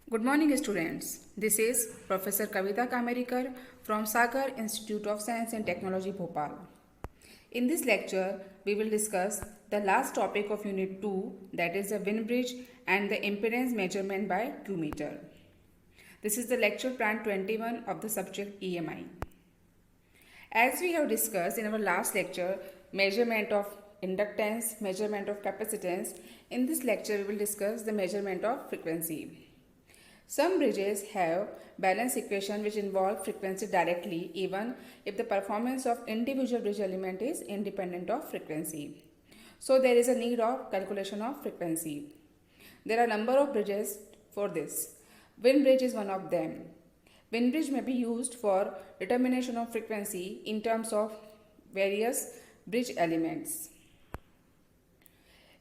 Good morning, students. This is Professor Kavita Kamerikar from Sagar Institute of Science and Technology, Bhopal. In this lecture, we will discuss the last topic of Unit 2, that is the wind bridge and the impedance measurement by Q-meter. This is the lecture plan 21 of the subject EMI. As we have discussed in our last lecture, measurement of inductance, measurement of capacitance, in this lecture we will discuss the measurement of frequency. Some bridges have balance equation which involve frequency directly even if the performance of individual bridge element is independent of frequency. So there is a need of calculation of frequency. There are a number of bridges for this. Wind bridge is one of them. Wind bridge may be used for determination of frequency in terms of various bridge elements.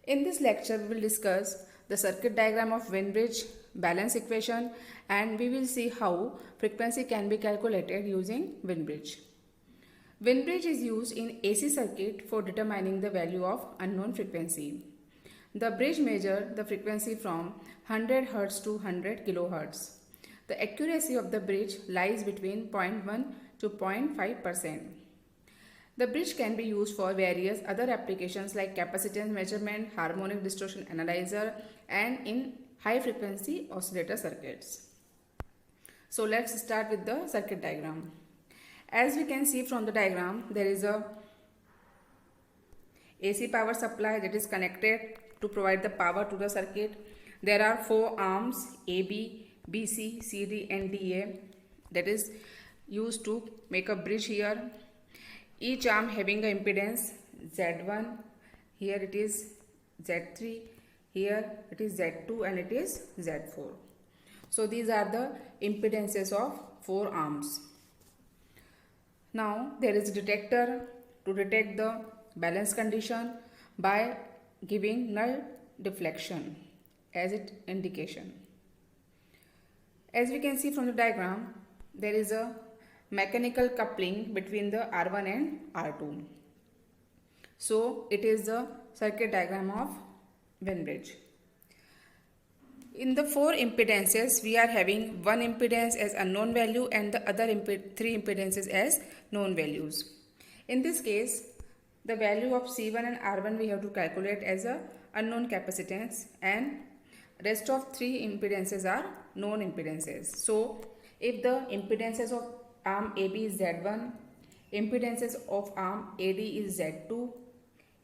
In this lecture, we will discuss the circuit diagram of wind bridge, balance equation, and we will see how frequency can be calculated using wind bridge. Wind bridge is used in AC circuit for determining the value of unknown frequency. The bridge measures the frequency from 100 Hz to 100 kHz. The accuracy of the bridge lies between 0.1 to 0.5%. The bridge can be used for various other applications like capacitance measurement, harmonic distortion analyzer, and in high frequency oscillator circuits. So let's start with the circuit diagram. As we can see from the diagram, there is a AC power supply that is connected to provide the power to the circuit. There are 4 arms AB, BC, CD and DA that is used to make a bridge here. Each arm having an impedance Z1, here it is Z3, here it is Z2 and it is Z4. So these are the impedances of 4 arms. Now there is a detector to detect the balance condition by giving null deflection as its indication. As we can see from the diagram, there is a mechanical coupling between the R1 and R2. So it is the circuit diagram of wind bridge. In the 4 impedances, we are having one impedance as unknown value and the other 3 impedances as known values. In this case, the value of C1 and R1 we have to calculate as a unknown capacitance, and rest of 3 impedances are known impedances. So if the impedances of arm AB is Z1, impedances of arm AD is Z2,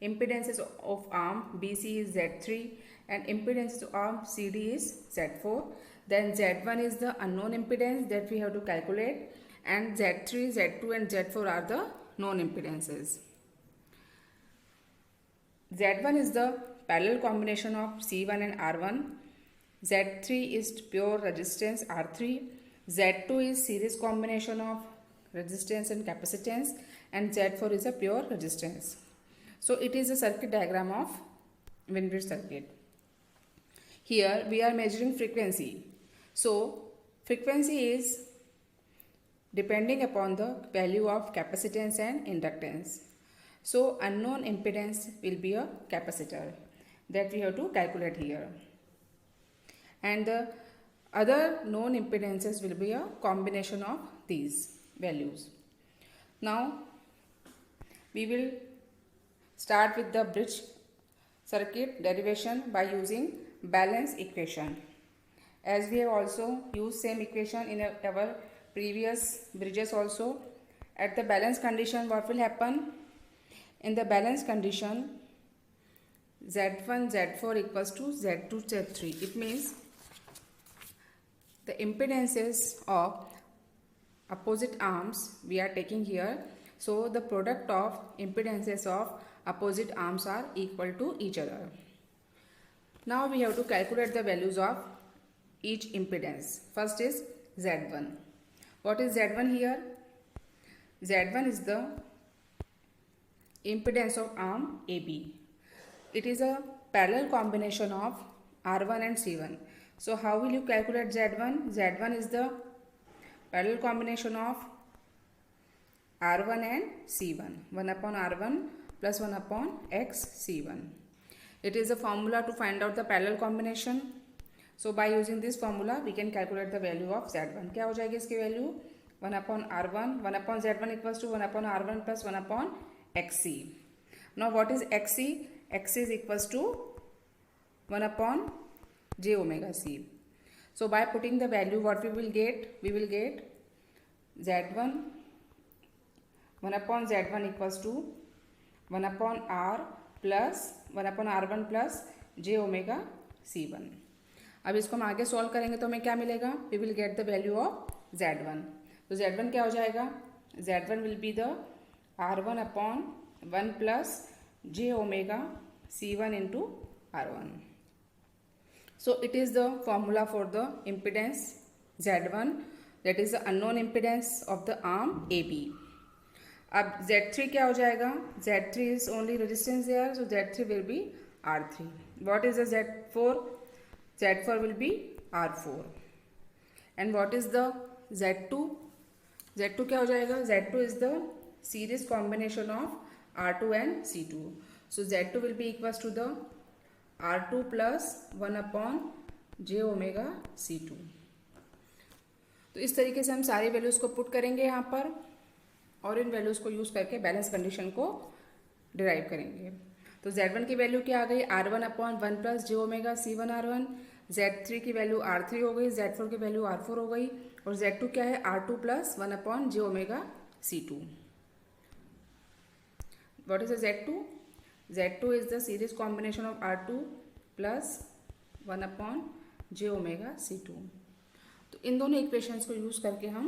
impedances of arm BC is Z3 and impedances of arm CD is Z4, then Z1 is the unknown impedance that we have to calculate and Z3, Z2 and Z4 are the known impedances. Z1 is the parallel combination of C1 and R1, Z3 is pure resistance R3, Z2 is series combination of resistance and capacitance, and Z4 is a pure resistance. So it is a circuit diagram of wind bridge circuit. Here we are measuring frequency. So frequency is depending upon the value of capacitance and inductance. So unknown impedance will be a capacitor that we have to calculate here. And the other known impedances will be a combination of these values. Now we will start with the bridge circuit derivation by using balance equation. As we have also used same equation in our previous bridges also. At the balance condition, what will happen? In the balance condition, Z1, Z4 equals to Z2, Z3. It means the impedances of opposite arms we are taking here. So the product of impedances of opposite arms are equal to each other. Now we have to calculate the values of each impedance. First is Z1. What is Z1 here? Z1 is the impedance of arm AB. It is a parallel combination of R1 and C1. So how will you calculate Z1? Z1 is the parallel combination of R1 and C1. 1 upon R1 plus 1 upon X C1. It is a formula to find out the parallel combination. So by using this formula we can calculate the value of Z1. क्या हो जाएगी इसकी वैल्यू? 1/R1, 1/Z1 equals to 1/R1 plus 1/XC. Now what is XC? XC is equals to 1/jωC. So by putting the value, what we will get? We will get Z1, 1/Z1 equals to 1/R plus 1/R1 plus jωC1. अब इसको हम आगे solve करेंगे तो हमें क्या मिलेगा? We will get the value of Z1. तो Z1 क्या हो जाएगा? Z1 will be the R1/1 plus jωC1 into R1. So it is the formula for the impedance Z1, that is the unknown impedance of the arm AB. अब Z3 क्या हो जाएगा? Z3 is only resistance there, so Z3 will be R3. What is the Z4? Z4 will be R4. And what is the Z2? Z2 क्या हो जाएगा? Z2 is the series combination of R2 and C2. So Z2 will be equals to the R2 plus 1/jωC2. तो इस तरीके से हम सारी values को पुट करेंगे यहाँ पर और इन वैल्यूज़ को यूज़ करके बैलेंस कंडीशन को डिराइव करेंगे. तो Z1 की वैल्यू क्या आ गई? R1/1 plus jωC1 R1. Z3 की वैल्यू R3 हो गई, Z4 की वैल्यू R4 हो गई और Z2 क्या है? R2 plus 1/jωC2. What is the Z2? Z2 is the series combination of R2 plus 1/jωC2. तो इन दोनों इक्वेशंस को यूज करके हम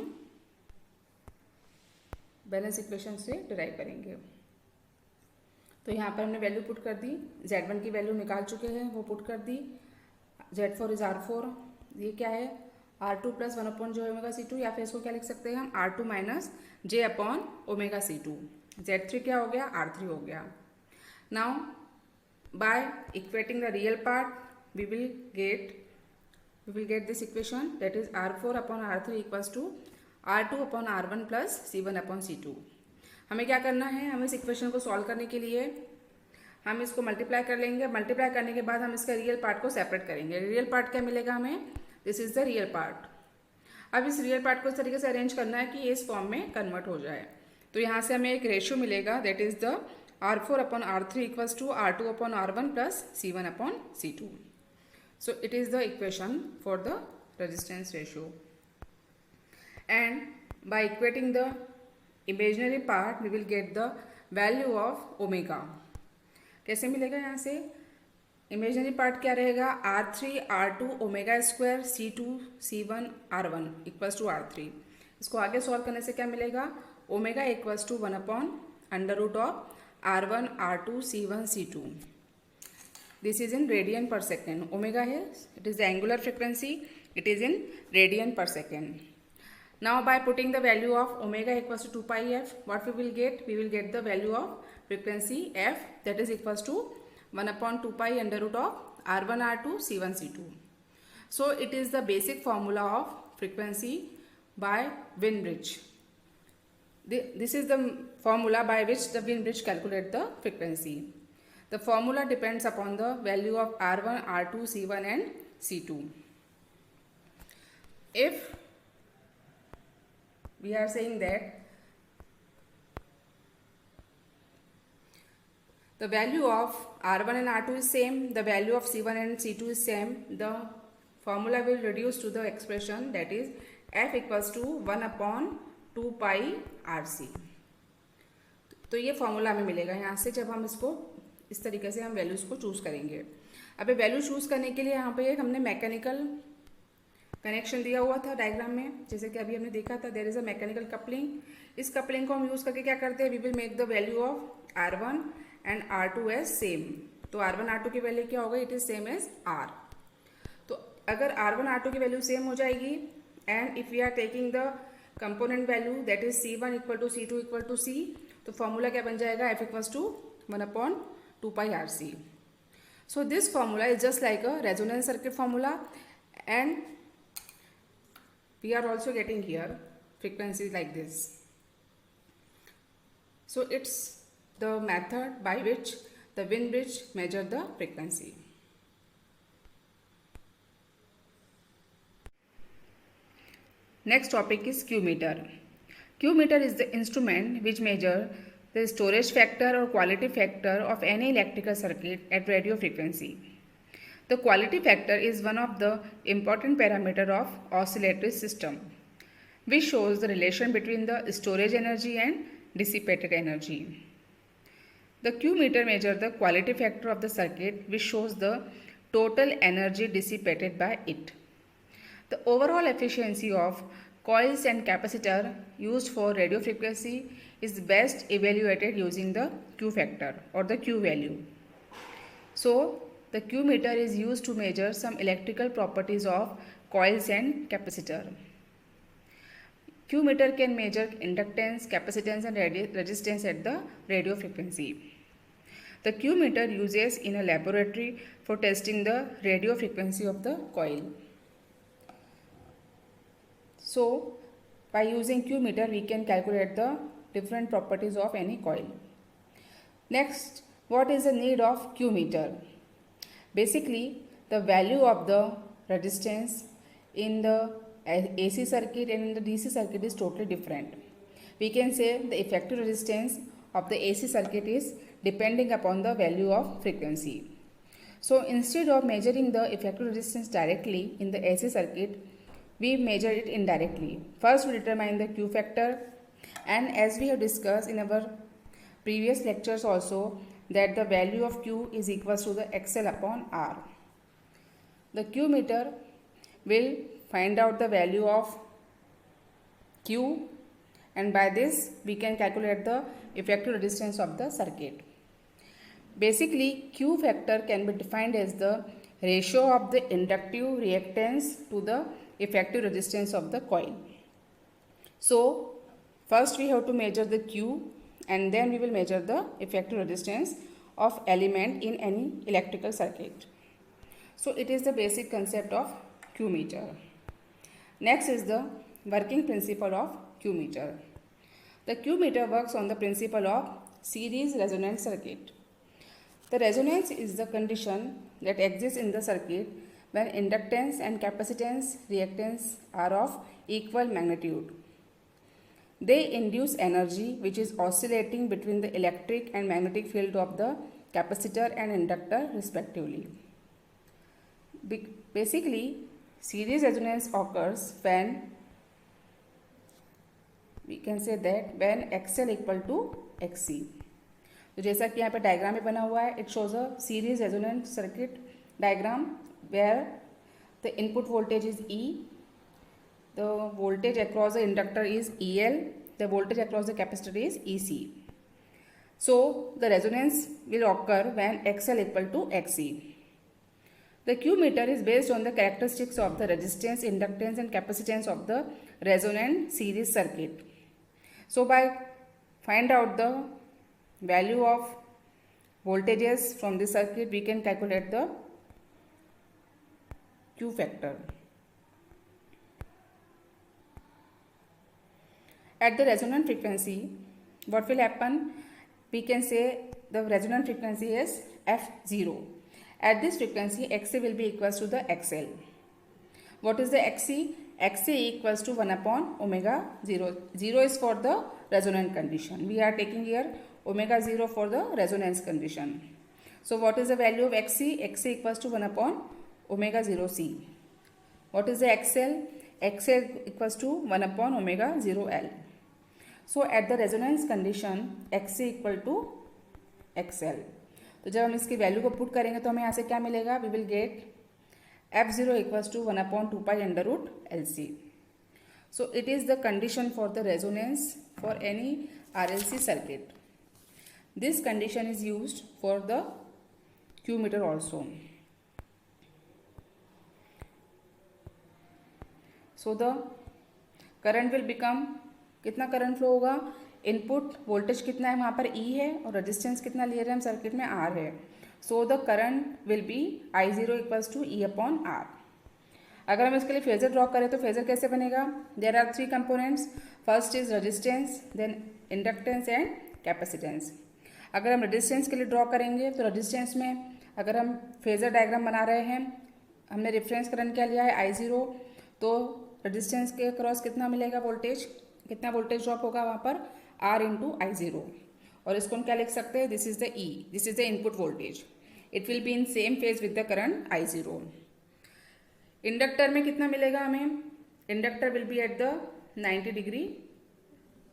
बैलेंस इक्वेशन से डिराइव करेंगे. तो यहाँ पर हमने वैल्यू पुट कर दी. Z1 की वैल्यू निकाल चुके हैं, वो पुट कर दी. Z4 is R4. ये क्या है? R2 प्लस 1/jωC2, या फिर इसको क्या लिख सकते हैं हम? R2 minus j/ωC2. Z3 क्या हो गया? R3 हो गया. Now by equating the real part we will get this equation, that is R4/R3 equals to R2/R1 plus C1/C2. हमें क्या करना है? हमें इस इक्वेशन को सॉल्व करने के लिए हम इसको मल्टीप्लाई कर लेंगे. मल्टीप्लाई करने के बाद हम इसका रियल पार्ट को सेपरेट करेंगे. रियल पार्ट क्या मिलेगा हमें? This is the real part. अब इस रियल पार्ट को इस तरीके से अरेंज करना है कि ये इस फॉर्म में कन्वर्ट हो जाए. तो यहाँ से हमें एक रेशियो मिलेगा, that is the R4/R3 equals to R2/R1 plus C1/C2. So it is the equation for the resistance ratio. And by equating the imaginary part, we will get the value of omega. कैसे मिलेगा यहाँ से? Imaginary part क्या रहेगा? R3 R2 omega square C2 C1 R1 equals to R3. इसको आगे solve करने से क्या मिलेगा? Omega equals to 1/√of R1 R2 C1 C2. This is in radian per second. Omega है, it is the angular frequency. It is in radian per second. Now by putting the value of omega equals to 2 pi f, what we will get? We will get the value of frequency f, that is equals to 1/2 pi √of R1 R2 C1 C2. So it is the basic formula of frequency by Wien-Bridge. This is the formula by which the Wien-Bridge calculate the frequency. The formula depends upon the value of R1, R2, C1 and C2. If we are saying that the value of R1 and R2 is same, the value of C1 and C2 is same, the formula will reduce to the expression, that is f equals to 1/2 pi RC. तो ये formula हमें मिलेगा यहाँ से जब हम इसको इस तरीके से हम वैल्यूज को चूज करेंगे. अब ये वैल्यू चूज करने के लिए यहाँ पे हमने मैकेनिकल कनेक्शन दिया हुआ था डायग्राम में, जैसे कि अभी हमने देखा था. There is a mechanical coupling. इस कपलिंग को हम यूज करके क्या करते हैं? We will make the value of R1 and R2 as same. तो R1 R2 की वैल्यू क्या होगा? It is same as R. तो अगर R1 R2 की वैल्यू सेम हो जाएगी and if we are taking the component value, that is C1 equal to C2 equal to C, तो फॉर्मूला क्या बन जाएगा? F equals to 1/2 pi RC. So this formula is just like a resonance circuit formula, and we are also getting here frequencies like this. So it's the method by which the Wien-Bridge measure the frequency. Next topic is Q meter. Q meter is the instrument which measures the storage factor or quality factor of any electrical circuit at radio frequency. The quality factor is one of the important parameters of oscillatory system, which shows the relation between the storage energy and dissipated energy. The Q meter measures the quality factor of the circuit, which shows the total energy dissipated by it. The overall efficiency of coils and capacitor used for radio frequency is best evaluated using the Q factor or the Q value. So, the Q meter is used to measure some electrical properties of coils and capacitor. Q meter can measure inductance, capacitance and resistance at the radio frequency. The Q meter uses in a laboratory for testing the radio frequency of the coil. So, by using Q meter, we can calculate the different properties of any coil. Next, what is the need of Q meter? Basically, the value of the resistance in the AC circuit and in the DC circuit is totally different. We can say the effective resistance of the AC circuit is depending upon the value of frequency. So, instead of measuring the effective resistance directly in the AC circuit, we measure it indirectly. First, we determine the Q factor, and as we have discussed in our previous lectures also, that the value of Q is equal to the XL upon R. The Q meter will find out the value of Q, and by this we can calculate the effective resistance of the circuit. Basically, Q factor can be defined as the ratio of the inductive reactance to the effective resistance of the coil. So, first we have to measure the Q and then we will measure the effective resistance of element in any electrical circuit. So, it is the basic concept of Q meter. Next is the working principle of Q meter. The Q meter works on the principle of series resonance circuit. The resonance is the condition that exists in the circuit when inductance and capacitance reactance are of equal magnitude. They induce energy which is oscillating between the electric and magnetic field of the capacitor and inductor respectively. Basically, series resonance occurs when we can say that when XL equal to XC. तो जैसा कि यहाँ पे diagram में बना हुआ है, it shows a series resonance circuit diagram where the input voltage is E, the voltage across the inductor is EL, the voltage across the capacitor is EC. So, the resonance will occur when XL equal to XC. The Q meter is based on the characteristics of the resistance, inductance and capacitance of the resonant series circuit. So, by find out the value of voltages from this circuit, we can calculate the Q factor. At the resonant frequency, what will happen? We can say the resonant frequency is F0. At this frequency, Xc will be equals to the XL. What is the Xc? Xc equals to 1 upon omega 0. 0 is for the resonant condition. We are taking here omega 0 for the resonance condition. So, what is the value of Xc? Xc equals to 1 upon omega 0 C. What is the XL? XL equals to 1 upon omega 0 L. So, at the resonance condition, Xc equal to XL. तो जब हम इसकी value को put करेंगे तो हमें यहाँ से क्या मिलेगा? We will get F0 equals to 1 upon 2 pi under root LC. So, it is the condition for the resonance for any RLC circuit. This condition is used for the Q meter also. So, the current will become, कितना current flow होगा? Input voltage कितना है वहाँ पर E है और resistance कितना ले रहे हैं हम सर्किट में R है. So the current will be I0 equals to E upon R. अगर हम इसके लिए फेजर ड्रॉ करें तो फेजर कैसे बनेगा? There are 3 components. First is resistance, then inductance and capacitance. अगर हम रेजिस्टेंस के लिए ड्रॉ करेंगे तो रेजिस्टेंस में अगर हम फेजर डायग्राम बना रहे हैं, हमने रेफरेंस करंट क्या लिया है I0, तो रजिस्टेंस के अक्रॉस कितना मिलेगा वोल्टेज, कितना वोल्टेज ड्रॉप होगा वहाँ पर, R इंटू आई जीरो। और इसको हम क्या लिख सकते हैं, this is the E, this is the input voltage, it will be in same phase with the current I zero. Inductor में कितना मिलेगा हमें, inductor will be at the 90 degree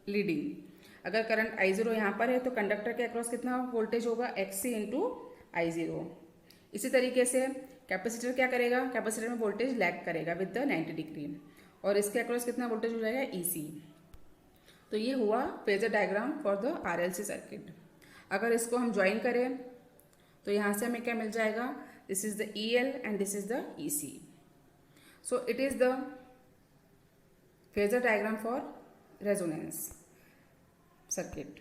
leading. अगर करंट आई जीरो यहाँ पर है तो conductor के अक्रॉस कितना वोल्टेज होगा, XC इंटू आई जीरो। इसी तरीके से कैपेसिटर क्या करेगा, कैपेसिटर में वोल्टेज लैग करेगा विद द 90 डिग्री, और इसके अक्रॉस कितना वोल्टेज हो जाएगा, EC। तो ये हुआ phasor diagram for the RLC circuit. अगर इसको हम ज्वाइन करें तो यहाँ से हमें क्या मिल जाएगा, this is the EL and this is the EC। So it is the phasor diagram for resonance circuit.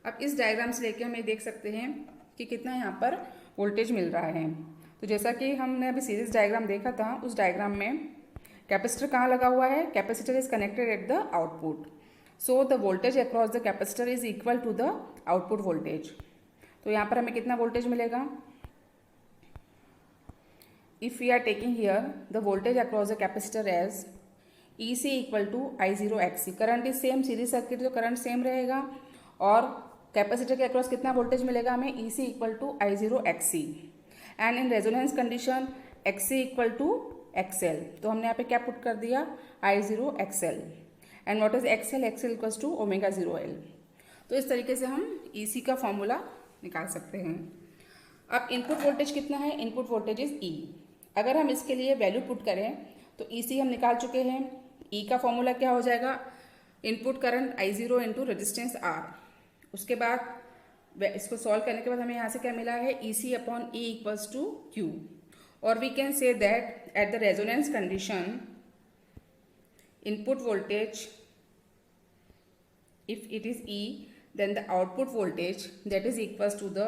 अब इस डायग्राम से लेके हम ये देख सकते हैं कि कितना यहाँ पर वोल्टेज मिल रहा है। तो जैसा कि हमने अभी सीरीज डायग्राम देखा था, उस डायग्राम में कैपेसिटर कहाँ लगा हुआ है, capacitor is connected at the output, so the voltage across the capacitor is equal to the output voltage. तो यहाँ पर हमें कितना वोल्टेज मिलेगा, if we are taking here the voltage across the capacitor as EC equal to I zero XC, current is same, series circuit तो current same रहेगा, और capacitor के अक्रॉस कितना वोल्टेज मिलेगा हमें, EC equal to I zero XC, and in resonance condition XC equal to XL। तो हमने यहाँ पे क्या पुट कर दिया, I zero XL, and what is XL, XL equals to omega zero L। तो इस तरीके से हम EC का फॉर्मूला निकाल सकते हैं। अब इनपुट वोल्टेज कितना है, इनपुट वोल्टेज इज E। अगर हम इसके लिए वैल्यू पुट करें तो EC हम निकाल चुके हैं, E का फॉर्मूला क्या हो जाएगा, input current I zero into resistance R। उसके बाद इसको सॉल्व करने के बाद हमें यहाँ से क्या मिला है, EC upon E equals to Q, और we can say that at the resonance condition input voltage if it is E, then the output voltage that is equals to the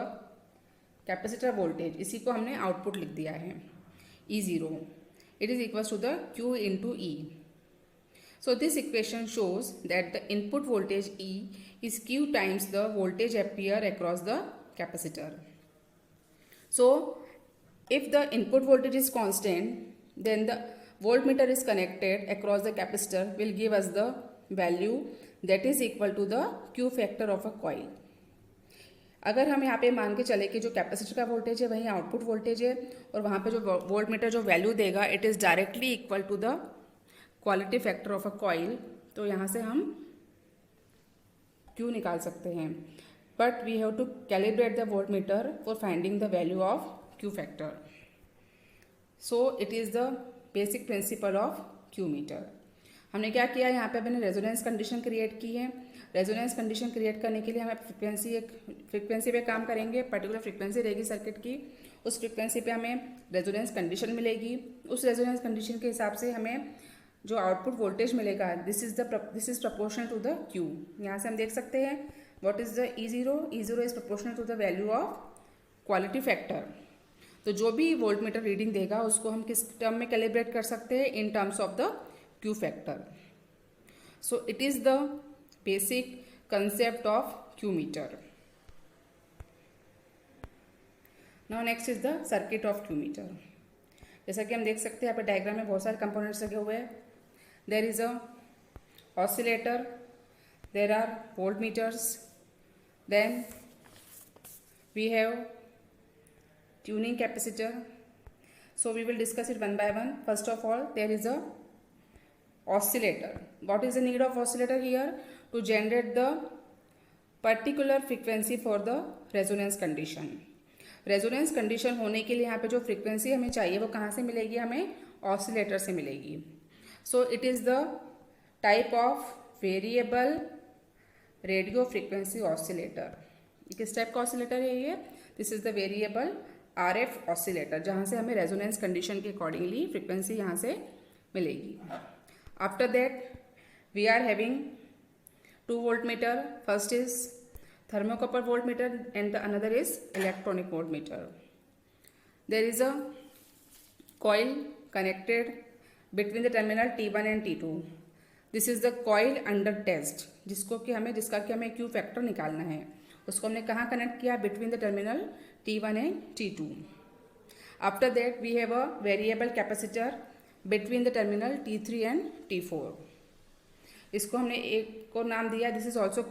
capacitor voltage, इसी को हमने output लिख दिया है E0, it is equals to the Q into E. So this equation shows that the input voltage E is Q times the voltage appear across the capacitor. So if the input voltage is constant, then the voltmeter is connected across the capacitor will give us the value that is equal to the Q factor of a coil. अगर हम यहाँ पे मान के चले कि जो capacitor का वोल्टेज है वही आउटपुट वोल्टेज है, और वहाँ पे जो वोल्टमीटर जो वैल्यू देगा it is directly equal to the quality factor of a coil, तो यहाँ से हम Q निकाल सकते हैं, but we have to calibrate the voltmeter for finding the value of Q factor. So it is the basic principle of Q meter. हमने क्या किया, यहाँ पे मैंने रेजोनेंस कंडीशन क्रिएट की है। रेजोनेंस कंडीशन क्रिएट करने के लिए हमें फ्रीक्वेंसी पे काम करेंगे, पर्टिकुलर फ्रीक्वेंसी रहेगी सर्किट की, उस फ्रीक्वेंसी पे हमें रेजोनेंस कंडीशन मिलेगी। उस रेजोनेंस कंडीशन के हिसाब से हमें जो आउटपुट वोल्टेज मिलेगा this is proportional to the Q। यहाँ से हम देख सकते हैं what is the E0 is proportional to the value of quality factor. तो जो भी वोल्टमीटर रीडिंग देगा उसको हम किस टर्म में कैलिब्रेट कर सकते हैं, in terms of the Q factor. So it is the basic concept of Q meter. Now next is the circuit of Q meter. जैसा कि हम देख सकते हैं यहाँ पे डायग्राम में बहुत सारे कंपोनेंट्स लगे हुए हैं। There is a oscillator, there are voltmeters, then we have tuning capacitor. So we will discuss it one by one. First of all, there is a oscillator. What is the need of oscillator here? To generate the particular frequency for the resonance condition. Resonance condition होने के लिए यहाँ पे जो frequency हमें चाहिए वो कहाँ से मिलेगी, हमें ऑसिलेटर से मिलेगी। सो it is the type of variable radio frequency oscillator. किस टाइप का ऑसिलेटर है ये, this is the variable RF oscillator, जहाँ से हमें रेजोनेंस कंडीशन के अकॉर्डिंगली फ्रीक्वेंसी यहाँ से मिलेगी। After that, we are having two voltmeter. First is thermocouple voltmeter and the another is electronic voltmeter. There is a coil connected between the terminal T1 and T2. This is the coil under test, जिसका कि हमें Q factor निकालना है। उसको हमने कहाँ connect किया, between the terminal T1 and T2. After that, we have a variable capacitor between the terminal T3 and T4। इसको हमने एक को नाम दिया, this is also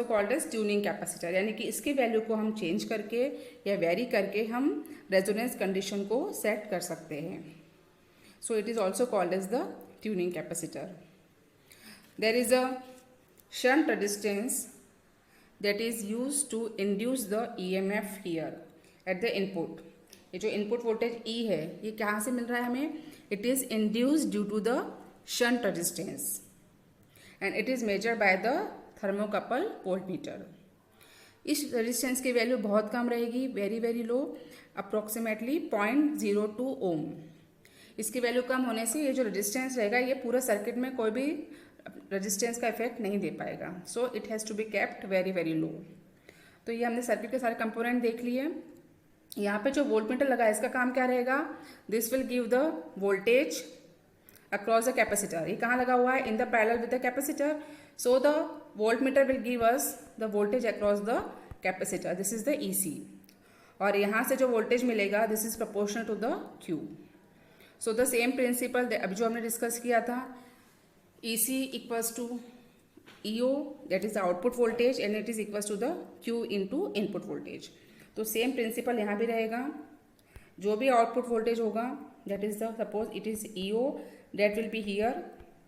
called as tuning capacitor, यानी कि इसकी वैल्यू को हम चेंज करके या वेरी करके हम रेजोनेंस कंडीशन को सेट कर सकते हैं। So it is also called as the tuning capacitor. There is a shunt resistance that is used to induce the EMF here at the input। ये जो इनपुट वोल्टेज E है ये कहाँ से मिल रहा है हमें? It is induced due to the shunt resistance and it is measured by the thermocouple voltmeter. इस रेजिस्टेंस की वैल्यू बहुत कम रहेगी, very very low, approximately 0.02 ohm. इसकी वैल्यू कम होने से ये जो रेजिस्टेंस रहेगा ये पूरे सर्किट में कोई भी रेजिस्टेंस का इफेक्ट नहीं दे पाएगा। So it has to be kept very very low. तो ये हमने सर्किट के सारे कंपोनेंट देख लिए। यहाँ पे जो वोल्टमीटर लगा है इसका काम क्या रहेगा? This will give the voltage across the capacitor. ये कहाँ लगा हुआ है? In the parallel with the capacitor. So the voltmeter will give us the voltage across the capacitor, this is the EC। और यहाँ से जो वोल्टेज मिलेगा this is proportional to the Q। So the same principle अभी जो हमने discuss किया था, EC equals to EO, that is the output voltage, and it is equals to the Q into input voltage। तो same principle यहाँ भी रहेगा। जो भी आउटपुट वोल्टेज होगा that is the suppose it is EO, that will be here,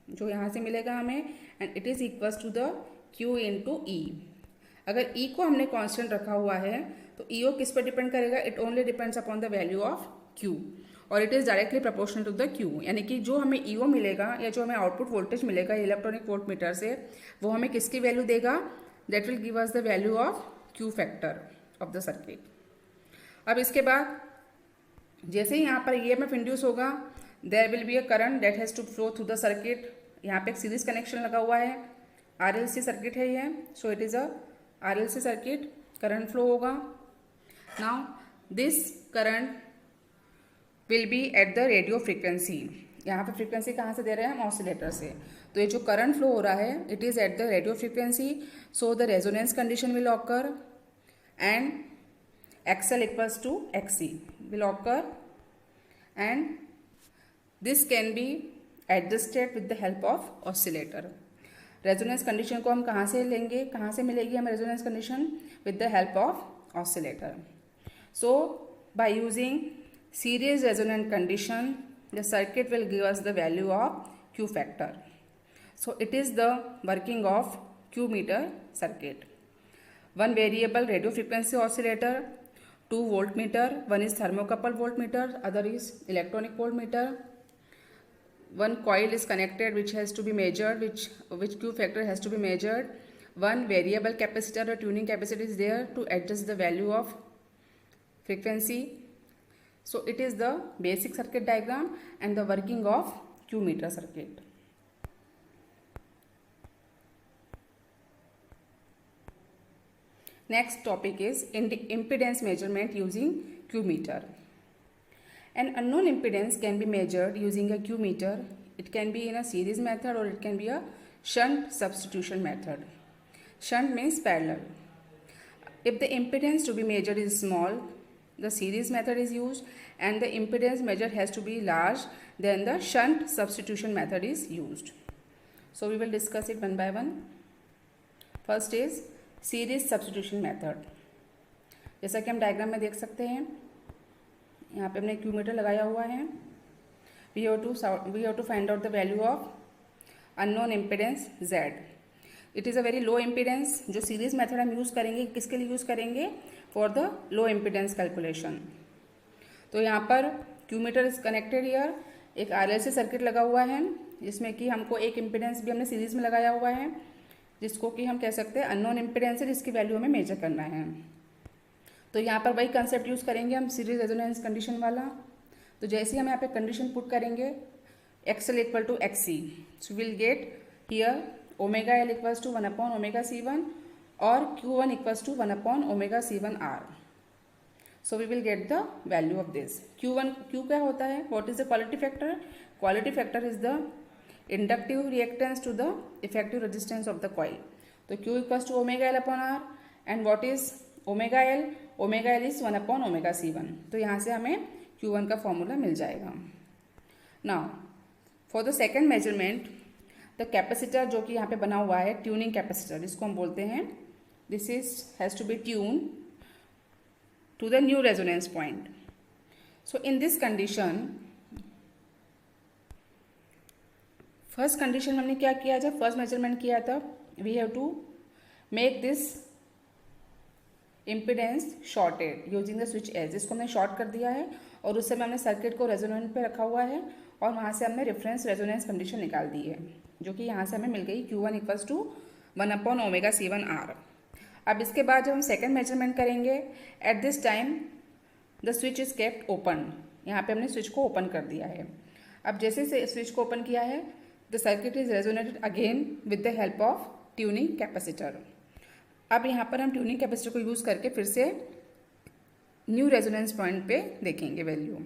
जो यहाँ से मिलेगा हमें, and it is equals to the Q into E। अगर E को हमने कांस्टेंट रखा हुआ है तो EO किस पर डिपेंड करेगा? It only depends upon the value of Q और it is directly proportional to the Q। यानी कि जो हमें EO मिलेगा या जो हमें आउटपुट वोल्टेज मिलेगा इलेक्ट्रॉनिक वोल्टमीटर से, वो हमें किसकी वैल्यू देगा? That will give us the value of Q factor of the circuit. अब इसके बाद जैसे ही यहाँ पर EMF इंड्यूस होगा, there will be a current that has to flow through the circuit. यहाँ पे एक सीरीज कनेक्शन लगा हुआ है, RLC सर्किट है ये। So it is a RLC circuit, current flow होगा। Now this current will be at the radio frequency. यहाँ पे फ्रीक्वेंसी कहाँ से दे रहे हैं हम? ऑसिलेटर से। तो ये जो करंट फ्लो हो रहा है it is eight the radio frequency. So the resonance condition will occur and XL equals to XC will occur and this can be adjusted with the help of oscillator। Resonance condition को हम कहाँ से लेंगे? कहाँ से मिलेगी हमें resonance condition? With the help of oscillator. So by using series resonant condition the circuit will give us the value of Q factor। so it is the working of Q meter circuit। one variable radio frequency oscillator, 2 voltmeter, one is thermocouple voltmeter, other is electronic voltmeter, one coil is connected which has to be measured, which Q factor has to be measured, one variable capacitor or tuning capacitor is there to adjust the value of frequency। So it is the basic circuit diagram and the working of Q meter circuit। Next topic is impedance measurement using Q meter। An unknown impedance can be measured using a Q meter। It can be in a series method or it can be a shunt substitution method। Shunt means parallel। If the impedance to be measured is small, the series method is used, and the impedance measured has to be large, then the shunt substitution method is used। So we will discuss it one by one। First is series substitution method। जैसा कि हम diagram में देख सकते हैं, यहाँ पे हमने Q मीटर लगाया हुआ है। we have to find out the value of unknown impedance Z। It is a very low impedance. जो सीरीज मेथड हम यूज़ करेंगे किसके लिए यूज़ करेंगे? For the low impedance calculation. तो यहाँ पर Q meter is connected here, एक RLC सर्किट लगा हुआ है जिसमें कि हमको एक इम्पीडेंस भी हमने सीरीज में लगाया हुआ है जिसको कि हम कह सकते हैं अननोन इम्पीडेंस है, जिसकी वैल्यू हमें मेजर करना है। तो यहाँ पर वही कंसेप्ट यूज़ करेंगे हम, सीरीज रेजोनेंस कंडीशन वाला। तो जैसे ही हम यहाँ पे कंडीशन पुट करेंगे XL equal to XC, so will get here omega L equals to 1 upon omega C1 और Q1 equals to 1 upon omega C1 R। So we will get the value of this. Q क्या होता है? What is the quality factor? Quality factor is the inductive reactance to the effective resistance of the coil. तो Q equals to omega L upon R and what is omega L? Omega L is 1 upon omega C1। तो यहाँ से हमें Q1 का formula मिल जाएगा। Now for the second measurement the capacitor जो कि यहाँ पे बना हुआ है ट्यूनिंग कैपेसिटर, इसको हम बोलते हैं this is has to be tune to the new resonance point. So in this condition first condition में हमने क्या किया, जब फर्स्ट मेजरमेंट किया था we have to make this impedance shorted using the switch as. इसको हमने शॉर्ट कर दिया है और उस समय हमने सर्किट को रेजोनेंट पे रखा हुआ है और वहाँ से हमने रेफरेंस रेजोनेंस कंडीशन निकाल दी है जो कि यहाँ से हमें मिल गई Q1 इक्वल्स टू 1/ωc1R। अब इसके बाद जब हम सेकेंड मेजरमेंट करेंगे at this time the switch is kept open, यहाँ पे हमने स्विच को ओपन कर दिया है। अब जैसे से स्विच को ओपन किया है the circuit is resonated again with the help of tuning capacitor. अब यहाँ पर हम ट्यूनिंग कैपेसिटर को यूज़ करके फिर से न्यू रेजोनेंस पॉइंट पे देखेंगे value.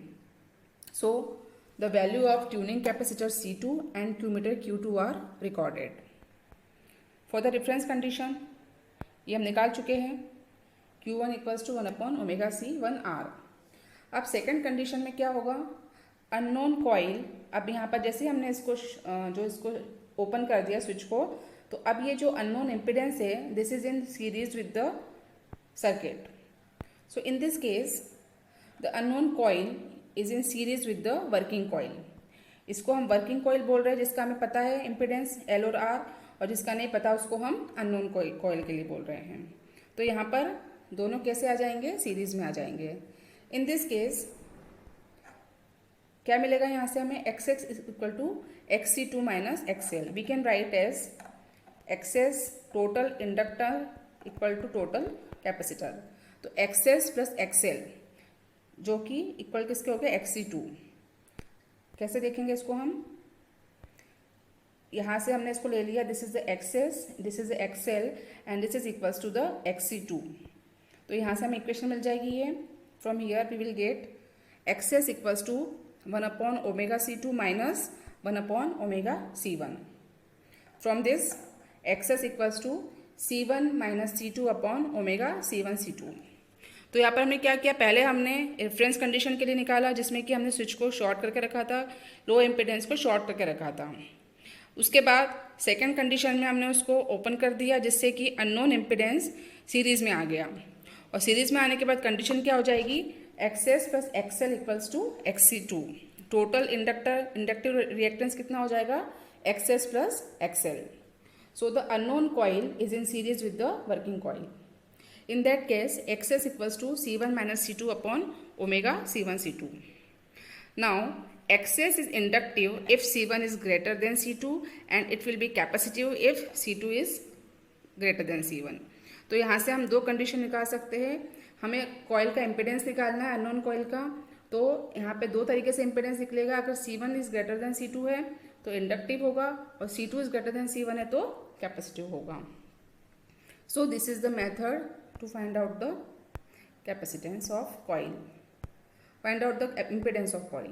So the value of tuning capacitor C2 and Q meter Q2 are recorded. For the reference condition ये हम निकाल चुके हैं Q1 इक्वल्स टू 1/ωc1R। अब सेकेंड कंडीशन में क्या होगा, अननोन कॉइल। अब यहाँ पर जैसे हमने इसको इसको ओपन कर दिया स्विच को, तो अब ये जो अननोन इम्पिडेंस है this is in series with the circuit. So in this case the unknown coil is in series with the working coil. इसको हम वर्किंग कॉइल बोल रहे हैं जिसका हमें पता है इम्पिडेंस L और R, और जिसका नहीं पता उसको हम अननोन कॉइल के लिए बोल रहे हैं। तो यहाँ पर दोनों कैसे आ जाएंगे, सीरीज में आ जाएंगे। इन दिस केस क्या मिलेगा यहाँ से हमें XX equal to XC2 minus XL। We can write as XS total inductor equal to total capacitor. तो XS प्लस XL जो कि इक्वल किसके हो गए XC2। कैसे देखेंगे इसको हम, यहाँ से हमने इसको ले लिया this is the XS, this is the XL and this is equals to the XC2। तो यहाँ से हमें इक्वेशन मिल जाएगी ये। From here we will get XS equals to 1/ωc2 minus 1/ωc1। From this XS equals to C1 minus C2/ωc1C2। तो यहाँ पर हमने क्या किया, पहले हमने रेफरेंस कंडीशन के लिए निकाला जिसमें कि हमने स्विच को शॉर्ट करके रखा था, लो इम्पिडेंस को शॉर्ट करके रखा था। उसके बाद सेकंड कंडीशन में हमने उसको ओपन कर दिया जिससे कि अननोन इम्पिडेंस सीरीज में आ गया, और सीरीज में आने के बाद कंडीशन क्या हो जाएगी, XS plus XL equals to XC2। Total inductive reactance कितना हो जाएगा, XS plus XL। So the unknown coil is in series with the working coil. In that case, XS equals to C1 minus C2 upon omega C1 C2. Now, XS is inductive if C1 is greater than C2 and it will be capacitive if C2 is greater than C1. तो यहाँ से हम दो condition निकाल सकते हैं। हमें coil का इम्पिडेंस निकालना है अननोन कॉइल का, तो यहाँ पे दो तरीके से इम्पिडेंस निकलेगा। अगर C1 is greater than C2 है तो इंडक्टिव होगा, और C2 is greater then C1 है तो कैपेसिटिव होगा। So this is the method to find out the capacitance of coil, find out the impedance of coil.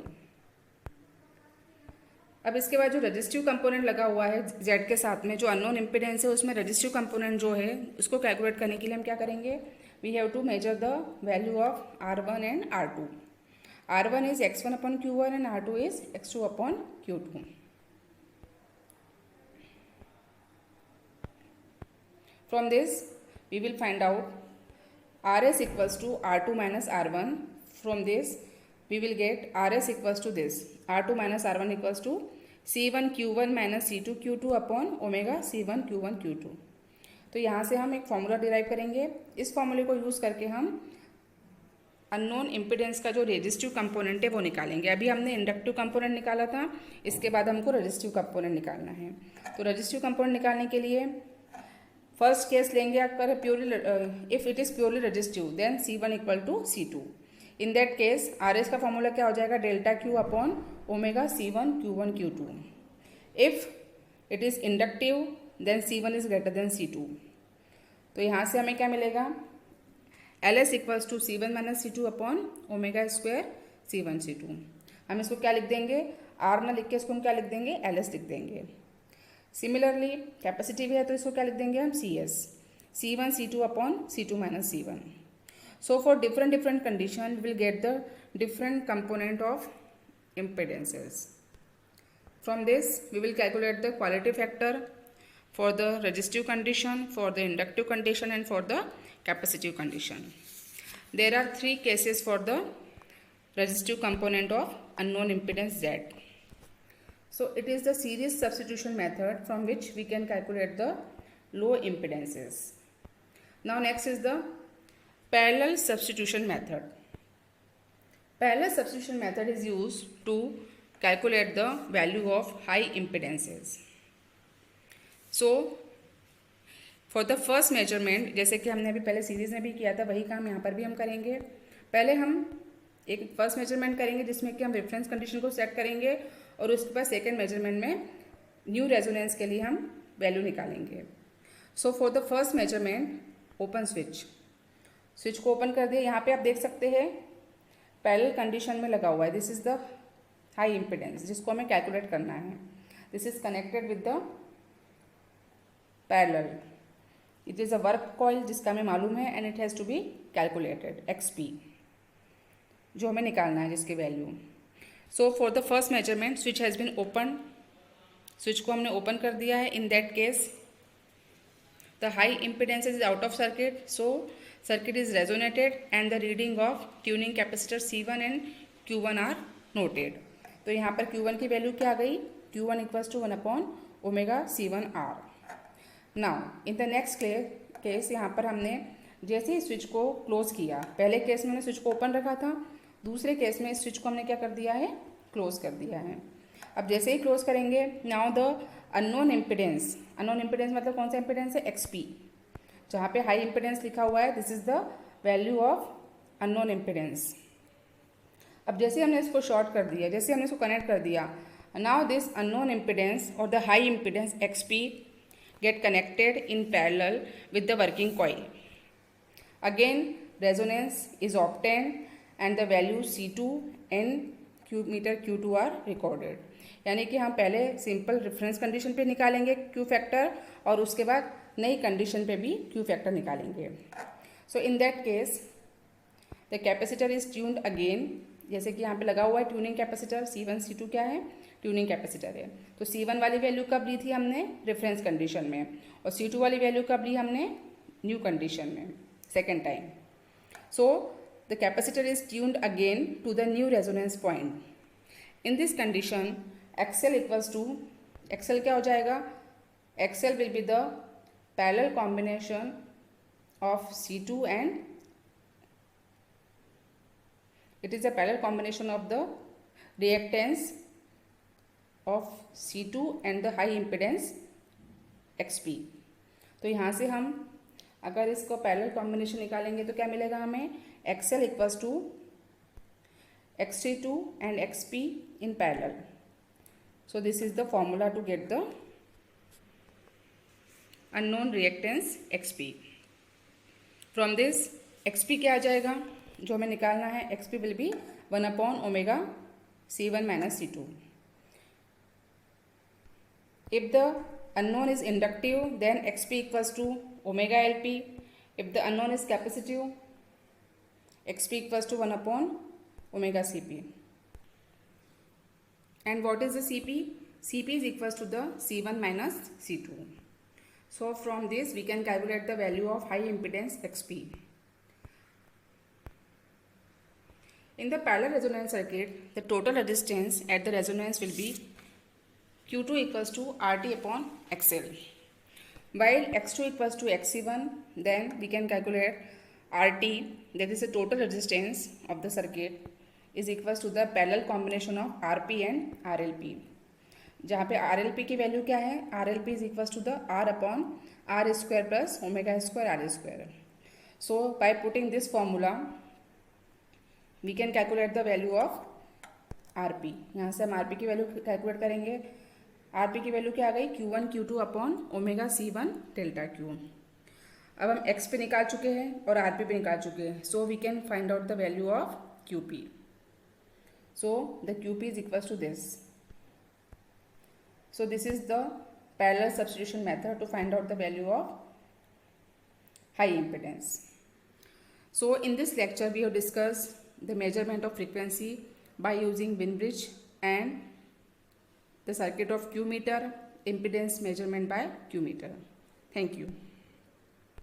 अब इसके बाद जो रेजिस्टिव कंपोनेंट लगा हुआ है Z के साथ में, जो अननोन इम्पिडेंस है उसमें रेजिस्टिव कंपोनेंट जो है उसको कैलकुलेट करने के लिए हम क्या करेंगे, we have to measure the value of R1 and R2. R1 is X1/Q1 and R2 is X2/Q2. From this we will find out RS equals to R2 minus R1. From this we will get RS equals to this R2 minus R1 equals to C1 Q1 minus C2 Q2 upon omega C1 Q1 Q2. तो यहाँ से हम एक formula derive करेंगे। इस फॉर्मूले को use करके हम अननोन इम्पिडेंस का जो रेजिस्टिव कंपोनेंट है वो निकालेंगे। अभी हमने इंडक्टिव कंपोनेंट निकाला था, इसके बाद हमको रेजिस्टिव कंपोनेंट निकालना है। तो रेजिस्टिव कंपोनेंट निकालने के लिए फर्स्ट केस लेंगे अगर purely if it is purely resistive then C1 equal to C2। In that case RS का फॉर्मूला क्या हो जाएगा, delta Q upon omega C1 Q1 Q2। If it is inductive then C1 is greater than C2। तो यहाँ से हमें क्या मिलेगा, LS equals to C1 minus C2 upon omega square C1 C2। हम इसको क्या लिख देंगे, R ना लिख के इसको हम क्या लिख देंगे, LS लिख देंगे। सिमिलरली कैपेसिटिव है तो इसको क्या लिख देंगे हम, CS C1 C2 upon C2 minus C1। So for different condition, we will get the different component of impedances. From this, we will calculate the quality factor for the resistive condition, for the inductive condition, and for the capacitive condition. There are three cases for the resistive component of unknown impedance Z. So it is the series substitution method from which we can calculate the low impedances. Now next is the parallel substitution method. Parallel substitution method is used to calculate the value of high impedances. So for the first measurement, जैसे कि हमने अभी पहले series में भी किया था, वही काम यहाँ पर भी हम करेंगे. पहले हम एक फर्स्ट मेजरमेंट करेंगे जिसमें कि हम रेफरेंस कंडीशन को सेट करेंगे और उसके बाद सेकेंड मेजरमेंट में न्यू रेजोनेंस के लिए हम वैल्यू निकालेंगे. सो for the first measurement, open switch को ओपन कर दिया. यहाँ पे आप देख सकते हैं पैरेलल कंडीशन में लगा हुआ है. This is the high impedance जिसको हमें कैलकुलेट करना है. This is connected with the parallel. It is a work coil जिसका हमें मालूम है and it has to be calculated XP, जो हमें निकालना है जिसकी वैल्यू. So for the first measurement, switch has been open. Switch को हमने ओपन कर दिया है. In that case the high impedance is out of circuit, so circuit is resonated and the reading of tuning capacitor C1 and Q1 are noted. तो यहाँ पर Q1 की value क्या आ गई? Q1 इक्वल्स टू 1/ओमेगा C1R. Now in the next case, यहाँ पर हमने जैसे ही स्विच को क्लोज किया, पहले केस में हमने स्विच को ओपन रखा था, दूसरे केस में स्विच को हमने क्या कर दिया है? क्लोज कर दिया है. अब जैसे ही क्लोज करेंगे, नाउ द अननोन इम्पिडेंस मतलब कौन सा इम्पिडेंस है? XP. जहाँ पे हाई इम्पिडेंस लिखा हुआ है, this is the value of unknown impedance. अब जैसे हमने इसको शॉर्ट कर दिया, जैसे हमने इसको कनेक्ट कर दिया, नाउ दिस अननोन इम्पिडेंस और the high impedance XP get connected in parallel with the working coil. Again resonance is obtained and the value C2 and meter Q2 are recorded. यानी कि हम पहले सिंपल रेफरेंस कंडीशन पे निकालेंगे Q factor और उसके बाद नई कंडीशन पे भी Q फैक्टर निकालेंगे. So in that case the capacitor is tuned again. जैसे कि यहाँ पे लगा हुआ है ट्यूनिंग कैपेसिटर. C1 C2 क्या है? ट्यूनिंग कैपेसिटर है. तो C1 वाली वैल्यू कब ली थी हमने? रेफरेंस कंडीशन में. और C2 वाली वैल्यू कब ली हमने? न्यू कंडीशन में, second time. So the capacitor is tuned again to the new resonance point. In this condition XL equals to, XL क्या हो जाएगा? XL will be the parallel combination of C2 and it is a parallel combination of the reactance of C2 and the high impedance XP. तो यहाँ से हम अगर इसको parallel combination निकालेंगे तो क्या मिलेगा हमें? XL equals to XT2 and XP in parallel. So this is the formula to get the unknown reactance XP. From this XP क्या आ जाएगा जो हमें निकालना है? XP will be 1/ओमेगा C1 minus C2. If the unknown is inductive, then XP equals to omega LP. If the unknown is capacitive, XP equals to 1/omega CP. And what is the CP? CP is equals to the C1 minus C2. So from this we can calculate the value of high impedance XP. In the parallel resonance circuit, the total resistance at the resonance will be Q2 equals to RT upon XL. While X2 equals to XC1, then we can calculate RT, that is the total resistance of the circuit, is equals to the parallel combination of RP and RLP. जहाँ पे RLP की value क्या है? RLP is equals to the R upon R square plus omega square R square. So by putting this formula, we can calculate the value of RP. यहाँ से हम RP की value calculate करेंगे. RP की value क्या आ गई? Q1 Q2 upon omega C1 delta Q. अब हम X पे निकाल चुके हैं और RP पे निकाल चुके हैं. So we can find out the value of QP. So the QP is equals to this. So this is the parallel substitution method to find out the value of high impedance. So in this lecture we have discussed the measurement of frequency by using Wien bridge and the circuit of Q meter, impedance measurement by Q meter. Thank you.